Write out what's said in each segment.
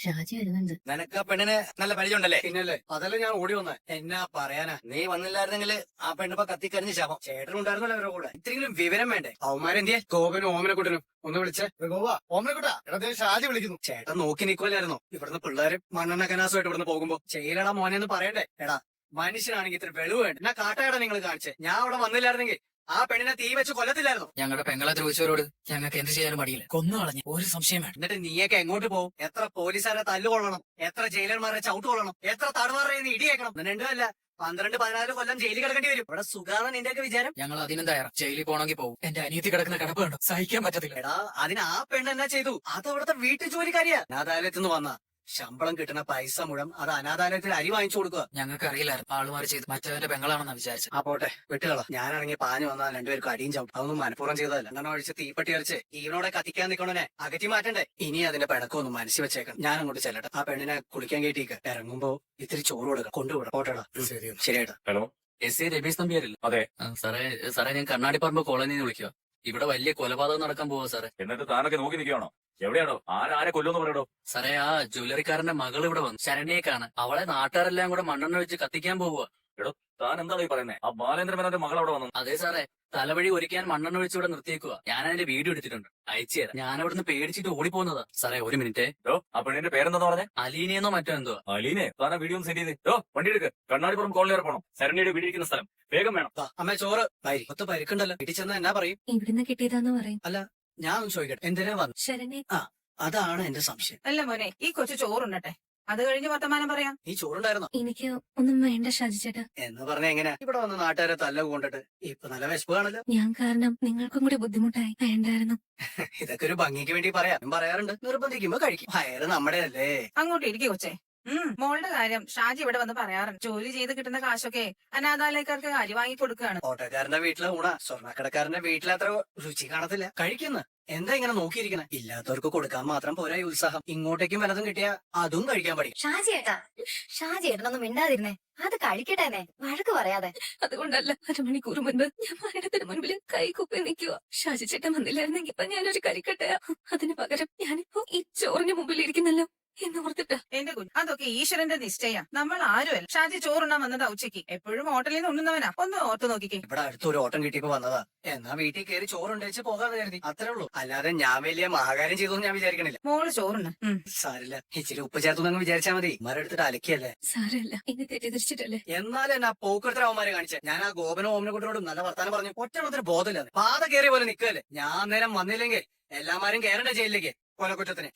ഷാജി വരുന്നുണ്ട്. നിനക്ക് ആ പെണ്ണിന് നല്ല പരിചയമുണ്ടല്ലേ? പിന്നല്ലേ, അതല്ലേ ഞാൻ ഓടി വന്ന. എന്നാ പറയാനാ, നീ വന്നില്ലായിരുന്നെങ്കിൽ ആ പെണ്ണിപ്പോ കത്തിക്കരിഞ്ഞ് ശവം. ചേട്ടനുണ്ടായിരുന്നല്ലോ അവരുടെ കൂടെ. ഇത്രയെങ്കിലും വിവരം വേണ്ടേ? അവന്മാരെന്തിയെ? ഗോപനും ഓമനക്കുട്ടനും ഒന്ന് വിളിച്ചേ. ഓമനക്കുട്ടാ, എടാ ഷാജി വിളിക്കുന്നു. ചേട്ടൻ നോക്കി നിൽക്കുമല്ലായിരുന്നോ? ഇവിടുന്ന് പിള്ളേര് മണ്ണെണ്ണ കനാസുമായിട്ട് ഇവിടുന്ന് പോകുമ്പോ ചെയ്യലടാ മോനെന്ന് പറയണ്ടേ? എടാ മനുഷ്യനാണെങ്കിൽ ഇത്ര വെളിവ് വേണ്ട. എന്നാ കാട്ടായടാ നിങ്ങൾ കാണിച്ചേ. ഞാൻ അവിടെ വന്നില്ലായിരുന്നെങ്കിൽ ആ പെണ്ണിനെ തീ വെച്ച് കൊല്ലത്തില്ലായിരുന്നു. ഞങ്ങളുടെ പെങ്ങളെ ദ്രോഹിച്ചവരോട് ഞങ്ങൾക്ക് എന്ത് ചെയ്യാനും മടിയില്ല. കൊന്നു കളഞ്ഞു, ഒരു സംശയം വേണ്ട. എന്നിട്ട് നീയൊക്കെ എങ്ങോട്ട് പോകും? എത്ര പോലീസുകാരെ തല്ലുകൊള്ളണം, എത്ര ജയിലർമാരെ ചവിട്ട് കൊള്ളണം, എത്ര തടവാറെ ഇടിയേക്കണം. രണ്ടുമല്ല 12-14 കൊല്ലം ജയിലിൽ കിടക്കേണ്ടി വരും. ഇവിടെ സുഖാണ് നിന്റെയൊക്കെ വിചാരം? ഞങ്ങൾ അതിനും തയ്യാറാ. ജയിലിൽ പോകണമെങ്കിൽ പോകും. എന്റെ അനിയത്തി കിടക്കുന്ന കിടപ്പ് കണ്ടോ, സഹിക്കാൻ പറ്റത്തില്ല. എടാ അതിന് ആ പെണ്ണ് എന്നാ ചെയ്തു? അത് അവിടുത്തെ വീട്ടു ജോലിക്കാരിയാ. അനാഥാലയത്തിൽ നിന്ന് വന്ന ശമ്പളം കിട്ടുന്ന പൈസ മുഴുവൻ അത് അനാഥാലയത്തിൽ അരി വാങ്ങിച്ചു കൊടുക്കുക. ഞങ്ങൾക്ക് അറിയില്ലായിരുന്നു ആളുമാറി ചെയ്തു. മറ്റവന്റെ പെങ്ങളാണെന്നാ വിചാരിച്ചത്. ആ പോട്ടെ, വിട്ടുകള. ഞാനാണെങ്കിൽ പാഞ്ഞു വന്നാൽ രണ്ടുപേർക്ക് അടിയും ചവിട്ടും. അതൊന്നും മനഃപൂർവ്വം ചെയ്തതല്ല. എന്നെ ഒഴിച്ച് തീപ്പെട്ടി കളിച്ച് ഈവനോടെ കത്തിക്കാൻ നിൽക്കണേ അകറ്റി മാറ്റണ്ടേ? ഇനി അതിന്റെ പിണക്കൊന്നും മനസ്സിൽ വെച്ചേക്കണം. ഞാൻ അങ്ങോട്ട് ചെല്ലട്ടെ. ആ പെണ്ണിനെ കുളിക്കാൻ കയറ്റിക്ക്. ഇറങ്ങുമ്പോ ഇത്തിരി ചോറ് കൊടുക്കാം, കൊണ്ടുവിടാം. പോട്ടേടാ. ശരിയേട്ടാ. ഹലോ, എസ് ഐ രമേശ് നമ്പിയാരില്ല? അതെ. സാറേ ഞാൻ കണ്ണാടിപ്പറമ്പ് കോളനിയിൽ നിന്ന് വിളിക്കുക. ഇവിടെ വലിയ കൊലപാതകം നടക്കാൻ പോവാ സാറേ. എന്നിട്ട് താനൊക്കെ നോക്കി നിൽക്കുകയാണോ? എവിടെയാണോ? ആരെ കൊല്ലുമെന്ന് പറയടോ? സാറേ ആ ജ്വല്ലറിക്കാരന്റെ മകൾ ഇവിടെ വന്നു, ശരണ്യേക്കാണ്. അവളെ നാട്ടുകാരെല്ലാം കൂടെ മണ്ണെണ്ണ വെച്ച് കത്തിക്കാൻ പോവുക. താൻ എന്താണ് ഈ പറയുന്നത്? ആ ബാലേന്ദ്ര മേനോന്റെ മകൾ അവിടെ വന്നു. അതെ സാറേ, തലവഴി ഒരിക്കാൻ മണ്ണെണ്ണ വെച്ച് ഇവിടെ നിർത്തിയേക്കുക. ഞാൻ അതിന്റെ വീഡിയോ എടുത്തിട്ടുണ്ട്, അയച്ചു തരാം. ഞാൻ അവിടുന്ന് പേടിച്ചിട്ട് ഓടിപ്പോന്നതാ സാറേ. ഒരു മിനിറ്റ്. ആ പെണ്ണിന്റെ പേരെന്താ പറഞ്ഞേ? അലീനയെന്നോ മറ്റോ എന്തോ. അലീനെ? താൻ ആ വീഡിയോ ഒന്ന് സെൻഡ് ചെയ്ത് വണ്ടി എടുക്ക്. കണ്ണാടിപ്പുറം കോളിലേറെ പോണം. ശരണ്യയുടെ വീടിരിക്കുന്ന സ്ഥലം വേഗം വേണം. അമ്മ ചോറ് ഒത്ത് പരിക്കുണ്ടല്ലോ. വീട്ടിൽ ചെന്ന് എന്നാ പറയും? ഇവിടുന്ന് കിട്ടിയതാന്ന് പറയും. അല്ല ഞാൻ ഒന്ന് ചോദിക്കട്ടെ, എന്തിനാ വന്നു? ശരണ്യ അതാണ് എന്റെ സംശയം. അല്ല മോനെ, ഈ കൊച്ചു ചോറുണ്ടട്ടെ, അത് കഴിഞ്ഞ് വർത്തമാനം പറയാം. നീ ചോറുണ്ടായിരുന്നോ? എനിക്ക് ഒന്നും വേണ്ട ഷാജി ചേട്ടാ. എന്ന് പറഞ്ഞ എങ്ങനെ? ഇവിടെ വന്ന് നാട്ടുകാരെ തല്ല കൊണ്ടിട്ട് ഇപ്പൊ നല്ല വിശപ്പ് കാണല്ലോ. ഞാൻ കാരണം നിങ്ങൾക്കും കൂടി ബുദ്ധിമുട്ടായി. വേണ്ടായിരുന്നു. ഇതൊക്കെ ഒരു ഭംഗിക്ക് വേണ്ടി പറയാറുണ്ട്. നിർബന്ധിക്കുമ്പോ കഴിക്കും. വയറ് നമ്മുടെ അല്ലേ. അങ്ങോട്ട് ഇരിക്കേ കൊച്ചേ. മോളുടെ കാര്യം ഷാജി ഇവിടെ വന്ന് പറയാറുണ്ട്. ജോലി ചെയ്ത് കിട്ടുന്ന കാശൊക്കെ അനാഥാലയക്കാർക്ക് അരി വാങ്ങി കൊടുക്കുകയാണ്. ഓട്ടോക്കാരന്റെ വീട്ടിലെ ഊണ സ്വർണ്ണക്കടക്കാരന്റെ വീട്ടിലത്ര രുചി കാണത്തില്ല. കഴിക്കുന്ന എന്താ ഇങ്ങനെ നോക്കിയിരിക്കണേ? ഇല്ലാത്തവർക്ക് കൊടുക്കാൻ മാത്രം പോരാ ഈ ഉത്സാഹം. ഇങ്ങോട്ടേക്കും വല്ലതും കിട്ടിയാ അതും കഴിക്കാൻ പഠിക്കും. ഷാജി ഏട്ടനൊന്നും മിണ്ടാതിരുന്നേ. അത് കഴിക്കട്ടെ, വഴക്ക് പറയാതെ. അതുകൊണ്ടല്ല, 1 മണിക്കൂർ മുൻപ് ഞാൻ മരണത്തിന് മുൻപിൽ കൈകുപ്പി നിൽക്കുക. ഷാജി ചേട്ടൻ വന്നില്ലായിരുന്നെങ്കിൽ ഇപ്പൊ ഞാനൊരു കരിക്കട്ടയാ. അതിന് പകരം ഞാനിപ്പോ ഈ ചോറിന് മുമ്പിൽ ഇരിക്കുന്നല്ലോ എന്ന് ഓർത്തിട്ടാ. എന്റെ കുഞ്ഞ്, അതൊക്കെ ഈശ്വരന്റെ നിശ്ചയ. നമ്മൾ ആരുമല്ല. ഷാജി ചോറുണ്ണാൻ വന്നതാ ഉച്ചയ്ക്ക്. എപ്പോഴും ഹോട്ടലിൽ നിന്ന് ഉണ്ണുന്നവനാ. ഒന്ന് ഓർത്ത് നോക്കിക്കേ. ഇവിടെ അടുത്തൊരു ഓട്ടം കിട്ടിയപ്പോ വന്നതാ. എന്നാ വീട്ടിൽ കയറി ചോറുണ്ടേച്ച് പോകാന്ന് കരുതി. അത്രേ ഉള്ളൂ. അല്ലാതെ ഞാൻ വലിയ മഹാകാര്യം ചെയ്തൊന്നും ഞാൻ വിചാരിക്കണില്ല. മോള് ചോറുണ്ണ. സാരില്ല, ഇച്ചിരി ഉപ്പ് ചേർത്തു വിചാരിച്ചാ മതി. മരെടുത്തിട്ട് അലക്കിയല്ലേ. സാരല്ല, ഇനി തെറ്റിദ്ധരിച്ചിട്ടല്ലേ. എന്നാലും എന്നാ പോക്കടുത്ത അവന്മാരെ കാണിച്ചേ. ഞാൻ ആ ഗോപനോ ഓമനക്കുട്ടനോടും നല്ല വർത്താനം പറഞ്ഞു. ഒറ്റണത്തിന് ബോധമില്ല. പാത കയറിയ പോലെ നിൽക്കല്ലേ. ഞാൻ നേരം വന്നില്ലെങ്കിൽ എല്ലാമാരും കയറണ്ടേ ജയിലിലേക്ക് കൊലക്കുറ്റത്തിന്.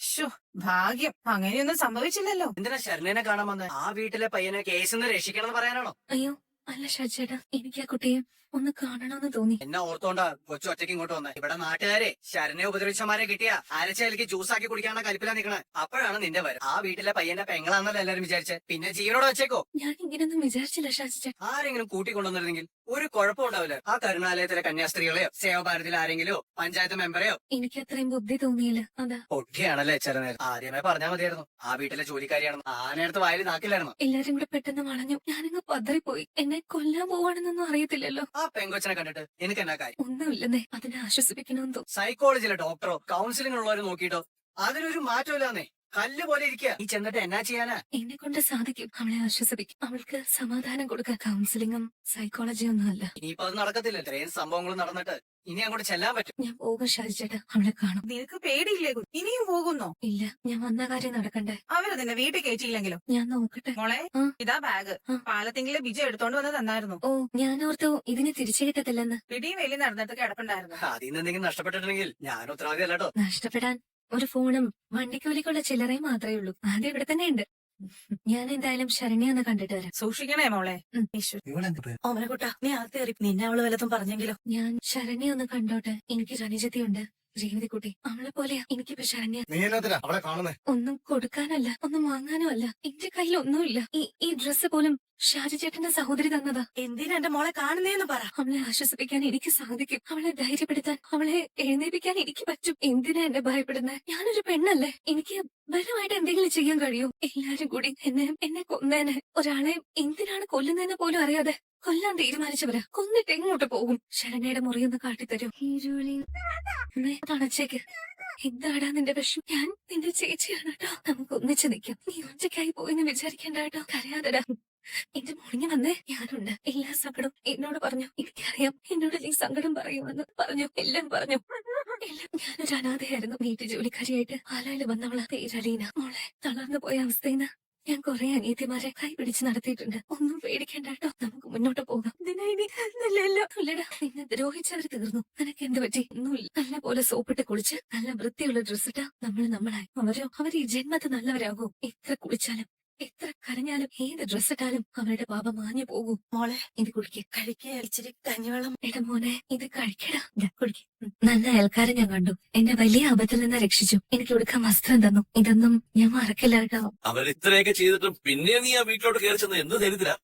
ഭാഗ്യം, അങ്ങനെയൊന്നും സംഭവിച്ചില്ലല്ലോ. എന്തിനാ ശരണനെ കാണാൻ വന്നത്? ആ വീട്ടിലെ പയ്യനെ കേസിന്ന് രക്ഷിക്കണം എന്ന് പറയാനാണോ? അയ്യോ അല്ല ഷാജി ചേട്ടാ, എനിക്ക് ആ കുട്ടിയെ ഒന്ന് കാണണമെന്ന് തോന്നി. എന്നെ ഓർത്തോണ്ടാ കൊച്ചു ഒറ്റയ്ക്ക് ഇങ്ങോട്ട് വന്നത്. ഇവിടെ നാട്ടുകാരെ ശരണ്യെ ഉപദ്രവിച്ചമാരെ കിട്ടിയ അരച്ചേലിക്ക് ജ്യൂസാക്കി കുടിക്കാനുള്ള കലിപ്പിലാ നിൽക്കണേ. അപ്പോഴാണ് നിന്റെ വരും. ആ വീട്ടിലെ പയ്യന്റെ പെങ്ങളാന്നല്ലോ എല്ലാരും വിചാരിച്ചേ. പിന്നെ ജീവനോട് വെച്ചേക്കോ. ഞാൻ ഇങ്ങനെയൊന്നും വിചാരിച്ചില്ല ഷാജി ചേട്ടാ. ആരെങ്കിലും കൂട്ടിക്കൊണ്ടുവന്നിരുന്നെങ്കിൽ ഒരു കുഴപ്പം ഉണ്ടാവില്ല. ആ കരുണാലയത്തിലെ കന്യാസ്ത്രീകളെയോ സേവഭാരതിൽ ആരെങ്കിലോ പഞ്ചായത്ത് മെമ്പറെയോ. എനിക്ക് അത്രയും ബുദ്ധി തോന്നിയില്ല. അതാ. പൊട്ടിയാണല്ലേ ചരനേരം. ആദ്യമേ പറഞ്ഞാൽ മതിയായിരുന്നു ആ വീട്ടിലെ ജോലിക്കാരിയാണെന്ന്. ആ നേരത്ത് വായിൽ നാക്കില്ലായിരുന്നു. എല്ലാരും കൂടെ പെട്ടെന്ന് വളഞ്ഞു. ഞാനങ്ങ് പതറിപ്പോയി. എന്നെ കൊല്ലാൻ പോവാണെന്നൊന്നും അറിയത്തില്ലല്ലോ. ആ പെങ്കൊച്ചനെ കണ്ടിട്ട് എനിക്ക് എന്നാ കാര്യം? ഒന്നുമില്ലെന്നേ, അതിനെ ആശ്വസിപ്പിക്കണമെന്ന് തോന്നി. സൈക്കോളജിയിലെ ഡോക്ടറോ കൗൺസിലിംഗ് ഉള്ളവരെ നോക്കിയിട്ടോ അതിനൊരു മാറ്റമില്ലാന്നേ. കല്ല് പോലെ ഇരിക്കുക. ഈ ചെന്നിട്ട് എന്നാ ചെയ്യാനാ? എന്നെ കൊണ്ട് സാധിക്കും. അവളെ ആശ്വസിപ്പിക്കും. അവൾക്ക് സമാധാനം കൊടുക്കുക. കൗൺസിലിംഗും സൈക്കോളജിയും ഒന്നും അല്ല. ഇനിയിപ്പോ അത് നടക്കത്തില്ല. ഇത്രയും സംഭവങ്ങൾ നടന്നിട്ട് ഇനി അങ്ങോട്ട് ചെല്ലാൻ പറ്റും. ഞാൻ പോകും ഷാജി ചേട്ടാ. അവളെ കാണും. നിനക്ക് പേടിയില്ലേ കുഞ്ഞ്? ഇനിയും പോകുന്നോ? ഇല്ല, ഞാൻ വന്ന കാര്യം നടക്കണ്ടേ. അവര് നിന്നെ വീട്ടിൽ കയറ്റിയില്ലെങ്കിലോ? ഞാൻ നോക്കട്ടെ. മോളെ, ആ. ഇതാ ബാഗ്. ആ. പാലത്തിങ്കിലെ ബിജു എടുത്തോണ്ട് വന്ന് തന്നായിരുന്നു. ഓ, ഞാനോർത്തു ഇതിന് തിരിച്ചു കിട്ടത്തില്ലെന്ന്. പിടിയും വെലി നടന്നിട്ട് കിടപ്പുണ്ടായിരുന്നു. അതിൽ നിന്ന് എന്തെങ്കിലും നഷ്ടപ്പെട്ടിട്ടുണ്ടെങ്കിൽ ഞാൻ ഉത്തരവാദി അല്ലാട്ടോ. നഷ്ടപ്പെടാൻ ഒരു ഫോണും വണ്ടിക്കൂലിക്കുള്ള ചില്ലറയും മാത്രമേ ഉള്ളൂ. ആദ്യം ഇവിടെ തന്നെ ഉണ്ട്. ഞാൻ എന്തായാലും ശരണ്യ ഒന്ന് കണ്ടിട്ട് വരാം. സൂക്ഷിക്കണേ മോളെ. ഓമനക്കുട്ട, നീ അകത്ത് കയറി. നിന്നെ അവള് വല്ലതും പറഞ്ഞെങ്കിലോ? ഞാൻ ശരണ്യ ഒന്ന് കണ്ടോട്ടെ. എനിക്കൊരു അനുജത്തിയുണ്ട്, രേവതിക്കുട്ടി. അവളെ പോലെയാ എനിക്കിപ്പോ ശരണ്യ. നീ എന്നാ അവളെ കാണുന്നേ? ഒന്നും കൊടുക്കാനല്ല, ഒന്നും വാങ്ങാനും അല്ല. എന്റെ കയ്യിൽ ഒന്നുമില്ല. ഈ ഡ്രസ്സ് പോലും ഷാജി ചേട്ടന്റെ സഹോദരി തന്നതാ. എന്തിനാ എന്റെ മോളെ കാണുന്നേന്ന് പറ. അവളെ ആശ്വസിപ്പിക്കാൻ എനിക്ക് സാധിക്കും. അവളെ ധൈര്യപ്പെടുത്താൻ, അവളെ എഴുന്നേൽപ്പിക്കാൻ എനിക്ക് പറ്റും. എന്തിനാ എന്നെ ഭയപ്പെടുന്നത്? ഞാനൊരു പെണ്ണല്ലേ. എനിക്ക് ബലമായിട്ട് എന്തെങ്കിലും ചെയ്യാൻ കഴിയൂ. എല്ലാരും കൂടി എന്നെ കൊന്നേനെ. ഒരാളെ എന്തിനാണ് കൊല്ലുന്നതെന്ന് പോലും അറിയാതെ കൊല്ലാൻ തീരുമാനിച്ചവരാ. കൊന്നിട്ട് എങ്ങോട്ട് പോകും? ശരണയുടെ മുറിയൊന്ന് കാട്ടിത്തരൂ. തണച്ചേക്ക്. എന്താടാ നിന്റെ വിഷമം? ഞാൻ നിന്റെ ചേച്ചിയാണ് കേട്ടോ. നമുക്ക് ഒന്നിച്ച് നിൽക്കാം. നീ ഒറ്റയ്ക്കായി പോയെന്ന് വിചാരിക്കണ്ട കേട്ടോ. കരയാതെടാ. എന്റെ മോളിങ്ങി വന്നേ. ഞാനുണ്ട്. എല്ലാ സങ്കടവും എന്നോട് പറഞ്ഞു. എനിക്കറിയാം എന്നോട് നീ സങ്കടം പറയുമെന്ന് പറഞ്ഞു. എല്ലാം പറഞ്ഞു. എല്ലാം. ഞാനൊരു അനാഥയായിരുന്നു. വീട്ടു ജോലിക്കാരിയായിട്ട് പാലായില് വന്നവളാ. പേരലീന. മോളെ തളർന്നു പോയ അവസ്ഥയിന്ന് ഞാൻ കുറെ അനിയത്തിമാരെ കൈ പിടിച്ച് നടത്തിയിട്ടുണ്ട്. ഒന്നും പേടിക്കണ്ട കേട്ടോ. നമുക്ക് മുന്നോട്ട് പോകാം. അല്ലടാ, നിന്നെ ദ്രോഹിച്ചവർ തീർന്നു. നിനക്ക് എന്ത് പറ്റി? ഒന്നുമില്ല. നല്ല പോലെ സോപ്പിട്ട് കുളിച്ച് നല്ല വൃത്തിയുള്ള ഡ്രസ് ഇട്ടാ നമ്മളായി. അവർ ഈ ജന്മത്ത് നല്ലവരാകും. എത്ര കുളിച്ചാലും എത്ര കരഞ്ഞാലും ഏത് ഡ്രസ് ഇട്ടാലും അവരുടെ പാപം മാഞ്ഞു പോകും. മോളെ ഇത് കഴിക്കുക. ഇച്ചിരി കഞ്ഞിവെള്ളം. എടാ മോനെ ഇത് കഴിക്കടാ. കുടിക്ക. നല്ല അയൽക്കാരെ ഞാൻ കണ്ടു. എന്നെ വലിയ ആപത്തിൽ നിന്ന് രക്ഷിച്ചു. എനിക്ക് കൊടുക്കാൻ വസ്ത്രം തന്നു. ഇതൊന്നും ഞാൻ മറക്കില്ല കേട്ടോ. അവർ ഇത്രയൊക്കെ ചെയ്തിട്ടും പിന്നെ നീ ആ വീട്ടിലോട്ട് കയറി ചെന്ന് എന്ത് ധരിത്തില്ല?